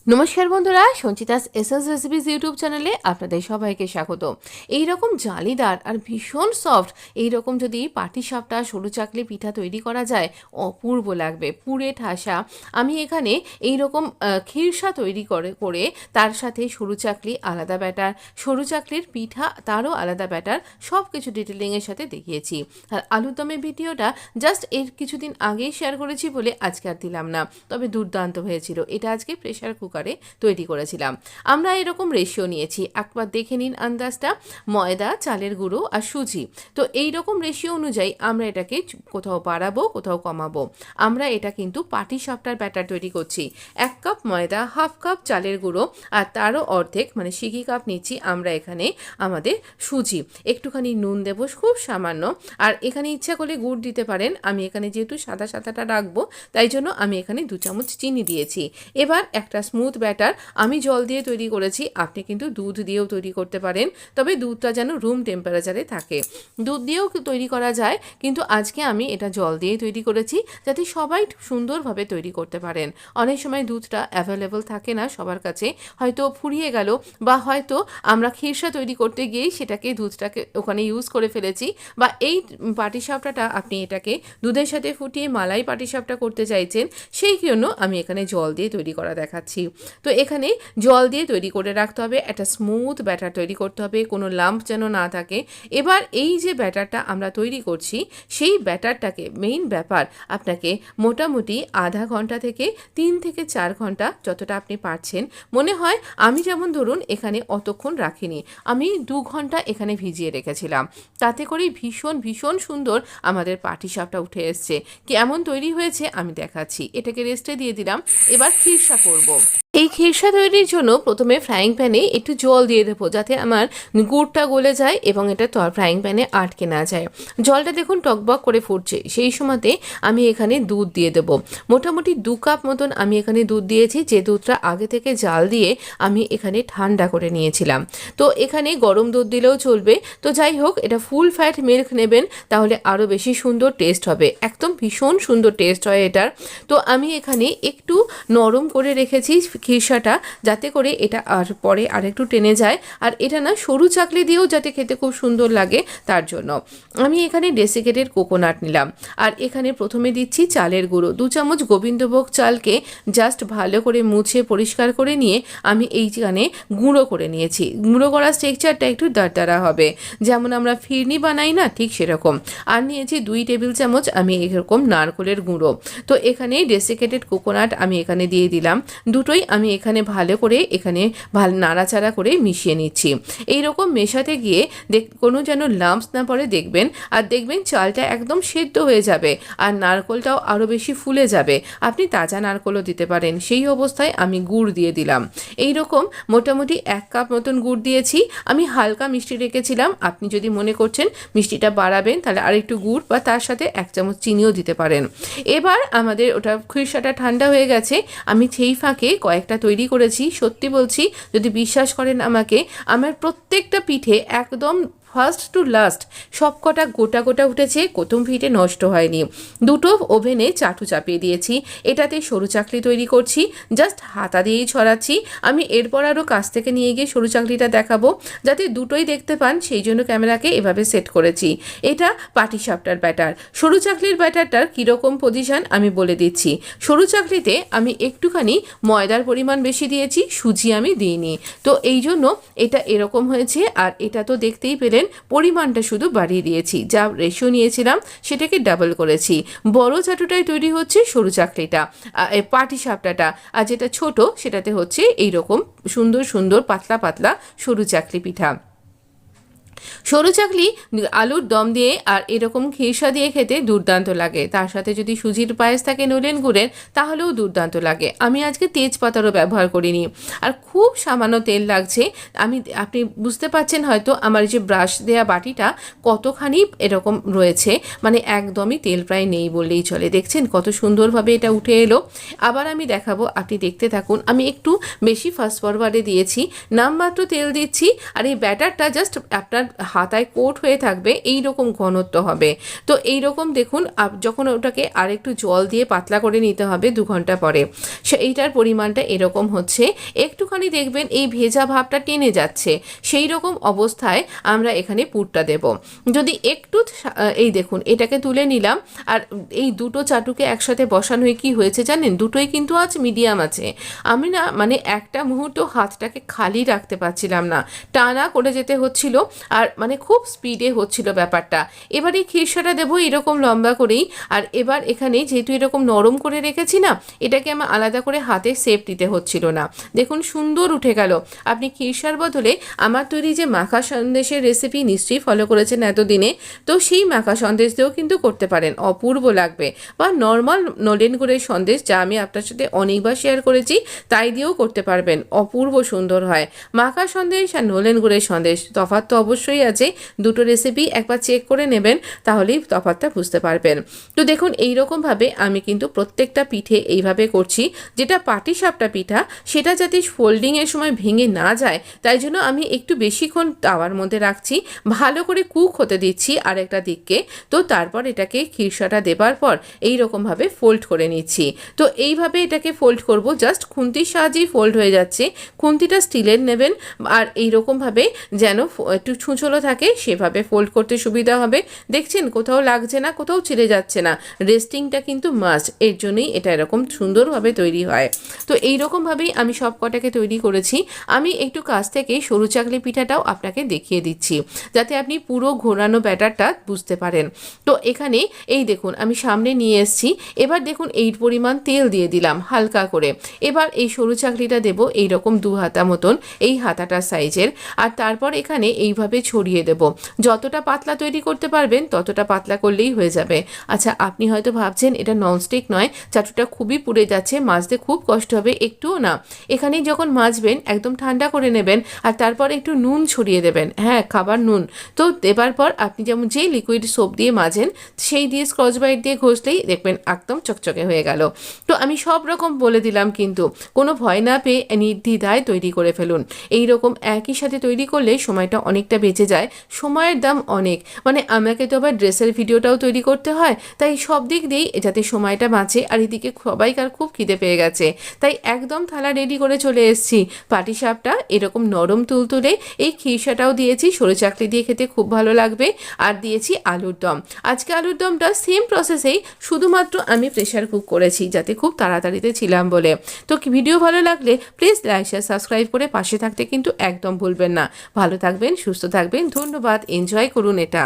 নমস্কার বন্ধুরা, Sanchita's SS recipes YouTube চ্যানেলে আপনাদের সবাইকে স্বাগত। এই রকম জালিদার আর ভীষণ সফট এই রকম যদি পাটিসাপটা সরু চাকলি পিঠা তৈরি করা যায়, অপূর্ব লাগবে, পুরে ঠাসা। আমি এখানে এই রকম খিরসা তৈরি করে তার সাথে সরু চাকলি আলাদা ব্যাটার, সরু চাকলির পিঠা তারও আলাদা ব্যাটার, সব কিছু ডিটেলিংয়ের সাথে দেখিয়েছি। আর আলুর দমের ভিডিওটা জাস্ট এর কিছুদিন আগেই শেয়ার করেছি বলে আজকে আর দিলাম না, তবে দুর্দান্ত হয়েছিল। এটা আজকে প্রেশার কুকারে তৈরি করেছিলাম। আমরা এরকম রেশিও নিয়েছি, একবার দেখে নিন আন্দাজটা, ময়দা, চালের গুঁড়ো আর সুজি। তো এই রকম রেশিও অনুযায়ী আমরা এটাকে কোথাও বাড়াবো, কোথাও কমাবো। আমরা এটা কিন্তু পাটিসাপটার ব্যাটার তৈরি করছি। 1 কাপ ময়দা, হাফ কাপ চালের গুঁড়ো আর তারও অর্ধেক মানে সিকি কাপ নিচ্ছি আমরা এখানে আমাদের সুজি। একটুখানি নুন দেবো, খুব সামান্য। আর এখানে ইচ্ছা করলে গুড় দিতে পারেন। আমি এখানে যেহেতু সাদা সাদাটা রাখবো তাই জন্য আমি এখানে 2 চামচ চিনি দিয়েছি। এবার একটা স্মুথ ব্যাটার আমি জল দিয়ে তৈরি করেছি, আপনি কিন্তু দুধ দিয়েও তৈরি করতে পারেন, তবে দুধটা যেন রুম টেম্পারেচারে থাকে। দুধ দিয়েও তৈরি করা যায়, কিন্তু আজকে আমি এটা জল দিয়ে তৈরি করেছি যাতে সবাই সুন্দরভাবে তৈরি করতে পারেন। অনেক সময় দুধটা অ্যাভেলেবল থাকে না সবার কাছে, হয়তো ফুরিয়ে গেল বা হয়তো আমরা খিরসা তৈরি করতে গিয়েই সেটাকে দুধটাকে ওখানে ইউজ করে ফেলেছি, বা এই পাটিসাপটাটা আপনি এটাকে দুধের সাথে ফুটিয়ে মালাই পাটিসাপটা করতে চাইছেন, সেই জন্য আমি এখানে জল দিয়ে তৈরি করা দেখাচ্ছি। তো এখানে জল দিয়ে তৈরি করে রাখতে হবে, একটা স্মুথ ব্যাটার তৈরি করতে হবে, কোনো লাম্প যেন না থাকে। এবার এই যে ব্যাটারটা আমরা তৈরি করছি সেই ব্যাটারটাকে, মেইন ব্যাপার, আপনাকে মোটামুটি আধা ঘন্টা থেকে 3 থেকে 4 ঘন্টা যতটা আপনি পারছেন। মনে হয় আমি যেমন ধরুন এখানে অতক্ষণ রাখিনি, আমি 2 ঘন্টা এখানে ভিজিয়ে রেখেছিলাম, তাতে করেই ভীষণ ভীষণ সুন্দর আমাদের পাটিসাপটা উঠে এসছে। কেমন তৈরি হয়েছে আমি দেখাচ্ছি। এটাকে রেস্টে দিয়ে দিলাম, এবার খিরসা করব। এই খিরসা তৈরির জন্য প্রথমে ফ্রাইং প্যানে একটু জল দিয়ে দেবো যাতে আমার গুড়টা গলে যায় এবং এটা ফ্রাইং প্যানে আটকে না যায়। জলটা দেখুন টকবক করে ফুটছে, সেই সময়তে আমি এখানে দুধ দিয়ে দেবো। মোটামুটি 2 কাপ মতন আমি এখানে দুধ দিয়েছি, যে দুধটা আগে থেকে জাল দিয়ে আমি এখানে ঠান্ডা করে নিয়েছিলাম। তো এখানে গরম দুধ দিলেও চলবে। তো যাই হোক, এটা ফুল ফ্যাট মিল্ক নেবেন, তাহলে আরও বেশি সুন্দর টেস্ট হবে, একদম ভীষণ সুন্দর টেস্ট হয় এটার। তো আমি এখানে একটু নরম করে রেখেছি খিরসাটা, যাতে করে এটা আর পরে আরেকটু টেনে যায়, আর এটা না সরু চাকলি দিয়েও যাতে খেতে খুব সুন্দর লাগে তার জন্য। আমি এখানে ডেসিকেটেড কোকোনাট নিলাম, আর এখানে প্রথমে দিচ্ছি চালের গুঁড়ো। 2 চামচ গোবিন্দভোগ চালকে জাস্ট ভালো করে মুছে পরিষ্কার করে নিয়ে আমি এইখানে গুঁড়ো করে নিয়েছি। গুঁড়ো করার স্ট্রাকচারটা একটু দারদারা হবে, যেমন আমরা ফিরনি বানাই না, ঠিক সেরকম। আর নিয়েছি 2 টেবিল চামচ আমি এরকম নারকোলের গুঁড়ো। তো এখানে ডেসিকেটেড কোকোনাট আমি এখানে দিয়ে দিলাম, দুটোই আমি এখানে ভালো করে এখানে নাড়াচাড়া করে মিশিয়ে নিচ্ছি। এইরকম মেশাতে গিয়ে কোনো যেন লাম্পস না পড়ে দেখবেন, আর দেখবেন চালটা একদম সেদ্ধ হয়ে যাবে আর নারকোলটাও আরও বেশি ফুলে যাবে। আপনি তাজা নারকোলও দিতে পারেন। সেই অবস্থায় আমি গুড় দিয়ে দিলাম। এইরকম মোটামুটি 1 কাপ মতন গুড় দিয়েছি। আমি হালকা মিষ্টি রেখেছিলাম, আপনি যদি মনে করছেন মিষ্টিটা বাড়াবেন তাহলে আরেকটু গুড় বা তার সাথে 1 চামচ চিনিও দিতে পারেন। এবার আমাদের ওটা খিরসাটা ঠান্ডা হয়ে গেছে, আমি সেই ফাঁকে কয়েকটা তৈরি করেছি। সত্যি বলছি, যদি বিশ্বাস করেন আমাকে, আমার প্রত্যেকটা পিঠে একদম ফার্স্ট টু লাস্ট সবকটা গোটা গোটা উঠেছে, প্রথম পিঠে নষ্ট হয়নি। দুটো ওভেনে চাটু চাপিয়ে দিয়েছি, এটাতে সরু চাকলি তৈরি করছি, জাস্ট হাতা দিয়েই ছড়াচ্ছি। আমি এরপর আরও কাছ থেকে নিয়ে গিয়ে সরু চাকলিটা দেখাবো যাতে দুটোই দেখতে পান, সেই জন্য ক্যামেরাকে এভাবে সেট করেছি। এটা পাটিসাপটার ব্যাটার। সরু চাকলির ব্যাটারটার কীরকম পজিশন আমি বলে দিচ্ছি। সরু চাকলিতে আমি একটুখানি ময়দার পরিমাণ বেশি দিয়েছি, সুজি আমি দিইনি, তো এই জন্য এটা এরকম হয়েছে। আর এটা তো দেখতেই পেলেন পরিমাণটা শুধু বাড়িয়ে দিয়েছি, যা রেশিও নিয়েছিলাম সেটাকে ডাবল করেছি। বড় চাটুটায় তৈরি হচ্ছে সরু চাকলিটা, পাটিসাপটাটা, আর যেটা ছোট সেটাতে হচ্ছে এইরকম সুন্দর সুন্দর পাতলা পাতলা সরু চাকলি পিঠা। সরু চাকলি আলুর দম দিয়ে আর এরকম খিরসা দিয়ে খেতে দুর্দান্ত লাগে, তার সাথে যদি সুজির পায়েস থাকে নলেন গুড়ের তাহলেও দুর্দান্ত লাগে। আমি আজকে তেজপাতারও ব্যবহার করিনি, আর খুব সামান্য তেল লাগছে। আপনি বুঝতে পারছেন হয়তো আমার যে ব্রাশ দেয়া বাটিটা কতখানি এরকম রয়েছে, মানে একদমই তেল প্রায় নেই বললেই চলে। দেখছেন কত সুন্দরভাবে এটা উঠে এলো। আবার আমি দেখাবো, আপনি দেখতে থাকুন। আমি একটু বেশি ফাস্ট ফরওয়ার্ডে দিয়েছি, নামমাত্র তেল দিচ্ছি, আর এই ব্যাটারটা জাস্ট আপনার হাতায় কোট হয়ে থাকবে এই রকম ঘনত্ব হবে। তো এই রকম দেখুন যখন ওটাকে আরেকটু জল দিয়ে পাতলা করে নিতে হবে 2 ঘন্টা পরে, এইটার পরিমাণটা এরকম হচ্ছে। একটুখানি দেখবেন এই ভেজা ভাবটা টেনে যাচ্ছে, সেই রকম অবস্থায় আমরা এখানে পুরটা দেব। যদি একটু এই দেখুন এটাকে তুলে নিলাম, আর এই দুটো চাটুকে একসাথে বসানো হয়ে কী হয়েছে জানেন, দুটোই কিন্তু আজ মিডিয়াম আছে। আমি না মানে একটা মুহূর্ত হাতটাকে খালি রাখতে পারছিলাম না, টানা করে যেতে হচ্ছিল, আর মানে খুব স্পিডে হচ্ছিল ব্যাপারটা। এবার এই খিরসাটা দেবো এরকম লম্বা করেই। আর এবার এখানে যেহেতু এরকম নরম করে রেখেছি না, এটাকে আমার আলাদা করে হাতে শেপ দিতে হচ্ছিল না। দেখুন সুন্দর উঠে গেল। আপনি খিরসার বদলে আমার তৈরি যে মাখা সন্দেশের রেসিপি নিশ্চয়ই ফলো করেছেন এতদিনে, তো সেই মাখা সন্দেশ দিয়েও কিন্তু করতে পারেন, অপূর্ব লাগবে। বা নর্মাল নলেন গুড়ের সন্দেশ, যা আমি আপনার সাথে অনেকবার শেয়ার করেছি, তাই দিয়েও করতে পারবেন, অপূর্ব সুন্দর হয়। মাখা সন্দেশ আর নলেন গুড়ের সন্দেশ তফাৎ তো অবশ্যই আছে, দুটো রেসিপি একবার চেক করে নেবেন, তাহলেই তফাৎটা বুঝতে পারবেন। তো দেখুন এইরকমভাবে আমি কিন্তু প্রত্যেকটা পিঠে এইভাবে করছি। যেটা পাটিসাপটা পিঠা, সেটা যাতে ফোল্ডিংয়ের সময় ভেঙে না যায়, তাই জন্য আমি একটু বেশিক্ষণ তাওয়ার মধ্যে রাখছি, ভালো করে কুক হতে দিচ্ছি আরেকটা দিককে। তো তারপর এটাকে খিরসাটা দেবার পর এই রকমভাবে ফোল্ড করে নিচ্ছি। তো এইভাবে এটাকে ফোল্ড করব, জাস্ট খুন্তির সাহায্যেই ফোল্ড হয়ে যাচ্ছে। খুন্তিটা স্টিলের নেবেন, আর এই রকমভাবে যেন একটু ছুঁচলো থাকে, সেভাবে ফোল্ড করতে সুবিধা হবে। দেখছেন কোথাও লাগছে না, কোথাও ছিঁড়ে যাচ্ছে না। রেস্টিংটা কিন্তু মাস্ট, এর জন্যই এটা এরকম সুন্দরভাবে তৈরি হয়। তো এই রকমভাবেই আমি সব কটাকে তৈরি করেছি। আমি একটু কাছ থেকে সরু চাকলি পিঠাটাও আপনাকে দেখিয়ে দিচ্ছি, যাতে আপনি পুরো ঘোরানো ব্যাটারটা বুঝতে পারেন। তো এখানে এই দেখুন আমি সামনে নিয়ে এসেছি। এবার দেখুন এই পরিমাণ তেল দিয়ে দিলাম হালকা করে। এবার এই সরু চাকলিটা দেব এইরকম 2 হাতা মতন, এই হাতাটার সাইজের। আর তারপর এখানে এইভাবে ছড়িয়ে দেব। যতটা পাতলা তৈরি করতে পারবেন ততটা পাতলা করলেই হয়ে যাবে। আচ্ছা, আপনি হয়তো ভাবছেন এটা ননস্টিক নয়, চাটুটা খুবই পুড়ে যাচ্ছে, মাজতে খুব কষ্ট হবে। একটুও না, এখানে যখন মাজবেন একদম ঠান্ডা করে নেবেন, আর তারপর একটু নুন ছড়িয়ে দেবেন। হ্যাঁ, খাবার নুন। তো দেবার পর আপনি যেমন যেই লিকুইড সোপ দিয়ে মাজেন, সেই দিয়ে স্কচ ব্রাইট দিয়ে ঘষলেই দেখবেন একদম চকচকে হয়ে গেল। তো আমি সব রকম বলে দিলাম, কিন্তু কোনো ভয় না পেয়ে নির্দ্বিধায় তৈরি করে ফেলুন। এই রকম একই সাথে তৈরি করলে সময়টা অনেকটা বেঁচে যায়, সময়ের দাম অনেক। মানে আমাকে তো আবার ড্রেসের ভিডিওটাও তৈরি করতে হয়, তাই সব দিক দিয়েই যাতে সময়টা বাঁচে। আর এদিকে সবাইকার খুব খিদে পেয়ে গেছে, তাই একদম থালা রেডি করে চলে এসেছি। পাটিসাপটা এরকম নরম তুলতুলে, এই খিরসাটাও দিয়েছি, সরু চাকলি দিয়ে খেতে খুব ভালো লাগবে। আর দিয়েছি আলুর দম। আজকে আলুর দমটা সেম প্রসেসেই, শুধুমাত্র আমি প্রেশার কুক করেছি, যাতে খুব তাড়াতাড়িতে ছিলাম বলে। তো ভিডিও ভালো লাগলে প্লিজ লাইক শেয়ার সাবস্ক্রাইব করে পাশে থাকতে কিন্তু একদম ভুলবেন না। ভালো থাকবেন, সুস্থ থাকবেন, ধন্যবাদ, এনজয় করুন এটা।